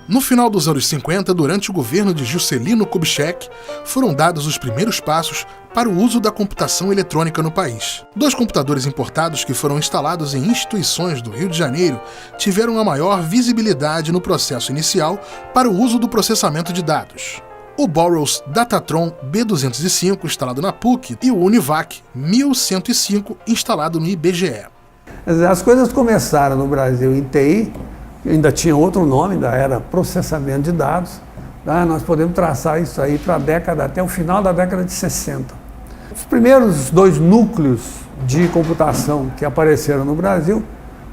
No final dos anos 50, durante o governo de Juscelino Kubitschek, foram dados os primeiros passos para o uso da computação eletrônica no país. 2 computadores importados que foram instalados em instituições do Rio de Janeiro tiveram a maior visibilidade no processo inicial para o uso do processamento de dados. O Burroughs Datatron B205, instalado na PUC, e o Univac 1105, instalado no IBGE. As coisas começaram no Brasil em TI, ainda tinha outro nome, ainda era processamento de dados. Nós podemos traçar isso aí para a década, até o final da década de 60. Os primeiros 2 núcleos de computação que apareceram no Brasil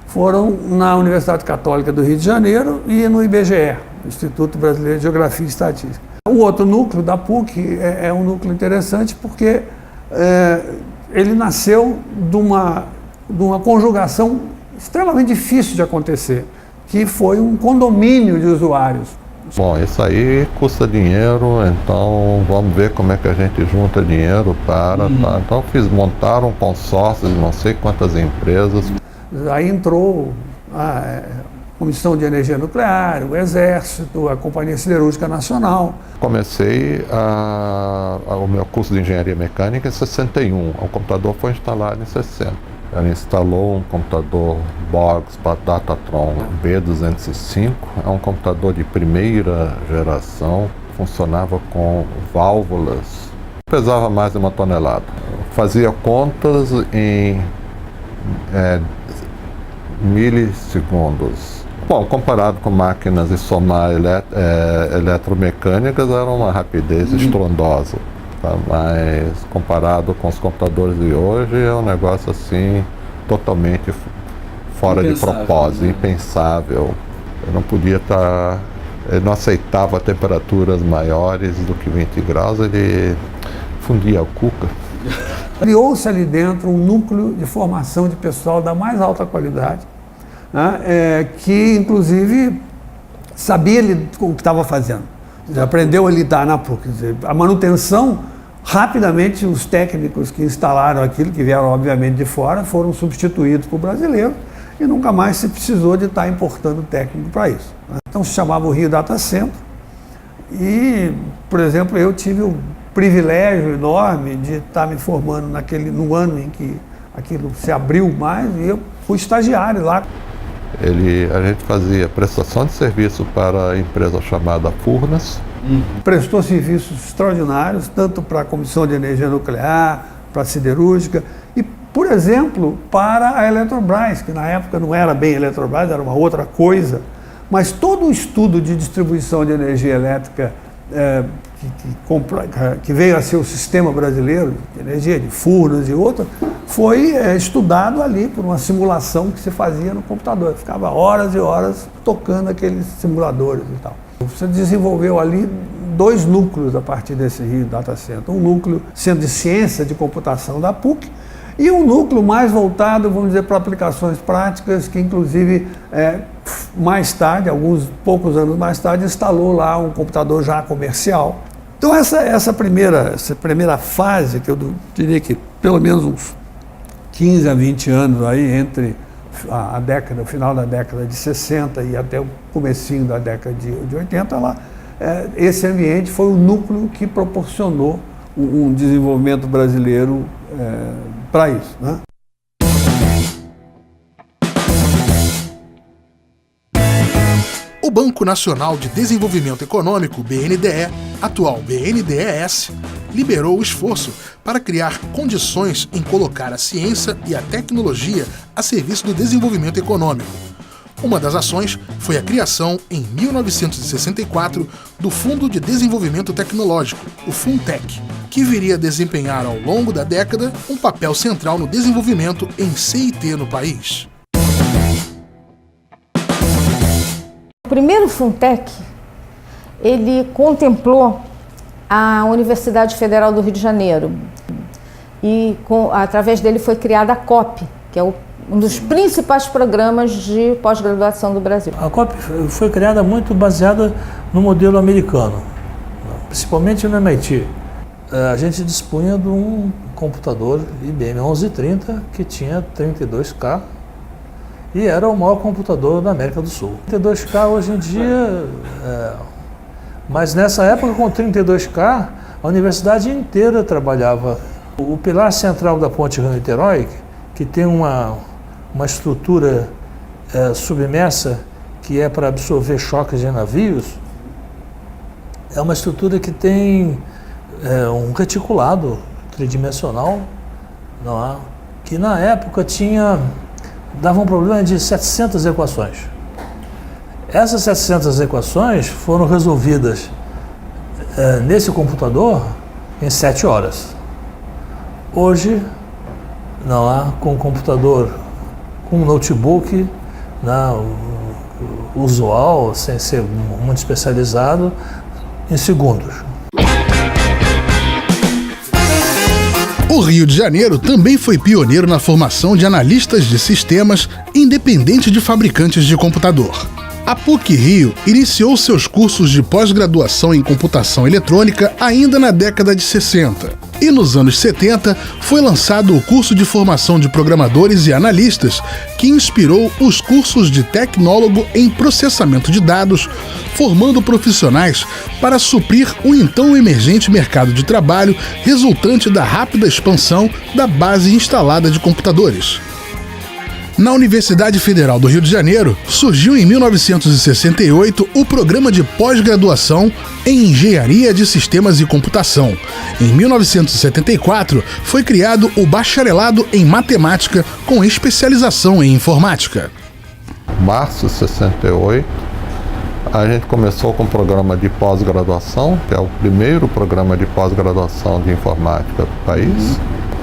foram na Universidade Católica do Rio de Janeiro e no IBGE, Instituto Brasileiro de Geografia e Estatística. O outro núcleo da PUC é um núcleo interessante porque ele nasceu de uma conjugação extremamente difícil de acontecer, que foi um condomínio de usuários. Bom, isso aí custa dinheiro, então vamos ver como é que a gente junta dinheiro para... Tá? Então montaram um consórcio de não sei quantas empresas. Aí entrou a Comissão de Energia Nuclear, o Exército, a Companhia Siderúrgica Nacional. Comecei o meu curso de Engenharia Mecânica em 61, o computador foi instalado em 60. Ela instalou um computador Boggs Datatron B205, é um computador de primeira geração, funcionava com válvulas, pesava mais de 1 tonelada. Fazia contas em milissegundos. Bom, comparado com máquinas de somar eletromecânicas, era uma rapidez estrondosa. Mas comparado com os computadores de hoje é um negócio assim totalmente fora de propósito, impensável. Eu não podia estar, ele não aceitava temperaturas maiores do que 20 graus, ele fundia a cuca. Criou-se ali dentro um núcleo de formação de pessoal da mais alta qualidade, né, que inclusive sabia o que estava fazendo. Aprendeu a lidar na PUC. A manutenção, rapidamente os técnicos que instalaram aquilo, que vieram obviamente de fora, foram substituídos por brasileiros e nunca mais se precisou de estar importando técnico para isso. Então se chamava o Rio Data Center e, por exemplo, eu tive o privilégio enorme de estar me formando no ano em que aquilo se abriu mais e eu fui estagiário lá. A gente fazia prestação de serviço para a empresa chamada Furnas. Prestou serviços extraordinários, tanto para a Comissão de Energia Nuclear, para a Siderúrgica e, por exemplo, para a Eletrobras, que na época não era bem Eletrobras, era uma outra coisa, mas todo o estudo de distribuição de energia elétrica que veio a ser o sistema brasileiro de energia, de Furnas e outras, foi estudado ali por uma simulação que se fazia no computador. Ficava horas e horas tocando aqueles simuladores e tal. Você desenvolveu ali 2 núcleos a partir desse Rio Data Center. Um núcleo sendo de ciência de computação da PUC e um núcleo mais voltado, vamos dizer, para aplicações práticas, que inclusive mais tarde, poucos anos mais tarde, instalou lá um computador já comercial. Então essa primeira fase, que eu diria que pelo menos uns 15 a 20 anos aí, entre o final da década de 60 e até o comecinho da década de 80, esse ambiente foi o núcleo que proporcionou um desenvolvimento brasileiro para isso, né? O Banco Nacional de Desenvolvimento Econômico, BNDE, atual BNDES, liberou o esforço para criar condições em colocar a ciência e a tecnologia a serviço do desenvolvimento econômico. Uma das ações foi a criação, em 1964, do Fundo de Desenvolvimento Tecnológico, o FUNTEC, que viria a desempenhar ao longo da década um papel central no desenvolvimento em CIT no país. O primeiro FUNTEC, ele contemplou a Universidade Federal do Rio de Janeiro e através dele foi criada a COP, que é um dos principais programas de pós-graduação do Brasil. A COP foi criada muito baseada no modelo americano, principalmente no MIT. A gente dispunha de um computador IBM 1130 que tinha 32K e era o maior computador da América do Sul. 32K hoje em dia, mas nessa época com 32K, a universidade inteira trabalhava. O pilar central da ponte Rio-Niterói, que tem uma estrutura submersa que é para absorver choques de navios, é uma estrutura que tem um reticulado tridimensional, não é? Que na época dava um problema de 700 equações. Essas 700 equações foram resolvidas nesse computador em 7 horas. Hoje, não há, com um computador, com um notebook usual, sem ser muito especializado, em segundos. O Rio de Janeiro também foi pioneiro na formação de analistas de sistemas, independente de fabricantes de computador. A PUC-Rio iniciou seus cursos de pós-graduação em computação eletrônica ainda na década de 60. E nos anos 70 foi lançado o curso de formação de programadores e analistas, que inspirou os cursos de tecnólogo em processamento de dados, formando profissionais para suprir o então emergente mercado de trabalho resultante da rápida expansão da base instalada de computadores. Na Universidade Federal do Rio de Janeiro, surgiu em 1968 o programa de pós-graduação em Engenharia de Sistemas e Computação. Em 1974, foi criado o Bacharelado em Matemática com especialização em Informática. Março de 68, a gente começou com o programa de pós-graduação, que é o primeiro programa de pós-graduação de informática do país.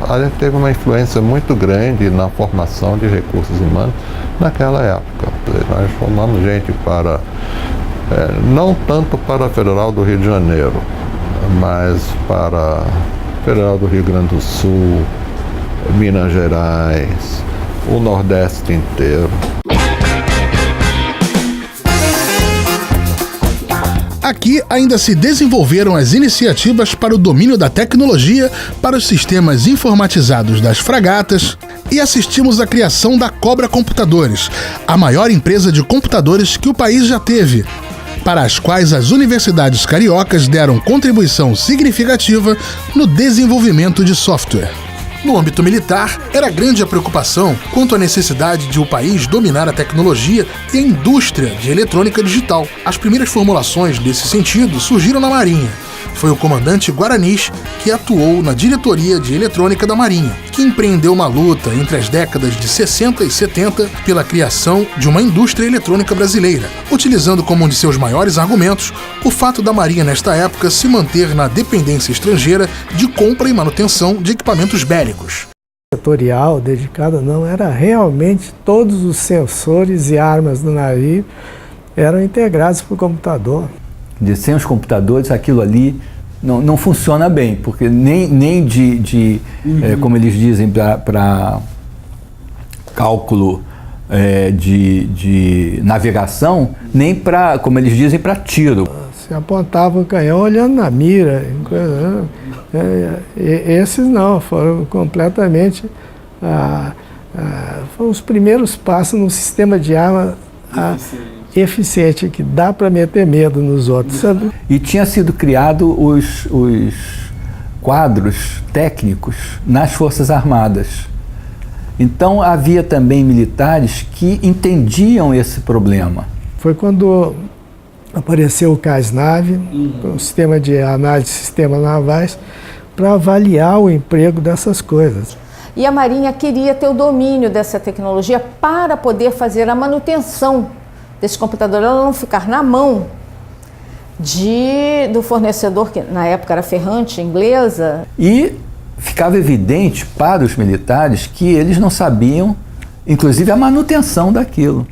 A gente teve uma influência muito grande na formação de recursos humanos naquela época. Nós formamos gente para, não tanto para a Federal do Rio de Janeiro, mas para a Federal do Rio Grande do Sul, Minas Gerais, o Nordeste inteiro. Aqui ainda se desenvolveram as iniciativas para o domínio da tecnologia para os sistemas informatizados das fragatas e assistimos à criação da Cobra Computadores, a maior empresa de computadores que o país já teve, para as quais as universidades cariocas deram contribuição significativa no desenvolvimento de software. No âmbito militar, era grande a preocupação quanto à necessidade de o país dominar a tecnologia e a indústria de eletrônica digital. As primeiras formulações desse sentido surgiram na Marinha. Foi o comandante Guaranis que atuou na diretoria de eletrônica da Marinha, que empreendeu uma luta entre as décadas de 60 e 70 pela criação de uma indústria eletrônica brasileira, utilizando como um de seus maiores argumentos o fato da Marinha nesta época se manter na dependência estrangeira de compra e manutenção de equipamentos bélicos. Setorial, dedicada não, era realmente todos os sensores e armas do navio eram integrados para o computador. Sem os computadores, aquilo ali não funciona bem, porque nem como eles dizem, para cálculo de navegação, nem para, como eles dizem, para tiro. Você apontava o canhão olhando na mira. Esses não, foram completamente... foram os primeiros passos num sistema de arma eficiente, que dá para meter medo nos outros, sabe? E tinha sido criado os quadros técnicos nas Forças Armadas. Então havia também militares que entendiam esse problema. Foi quando apareceu o CASNAV, o sistema de análise de sistemas navais, para avaliar o emprego dessas coisas. E a Marinha queria ter o domínio dessa tecnologia para poder fazer a manutenção desse computador, ela não ficar na mão do fornecedor, que na época era Ferrante, inglesa. E ficava evidente para os militares que eles não sabiam, inclusive, a manutenção daquilo.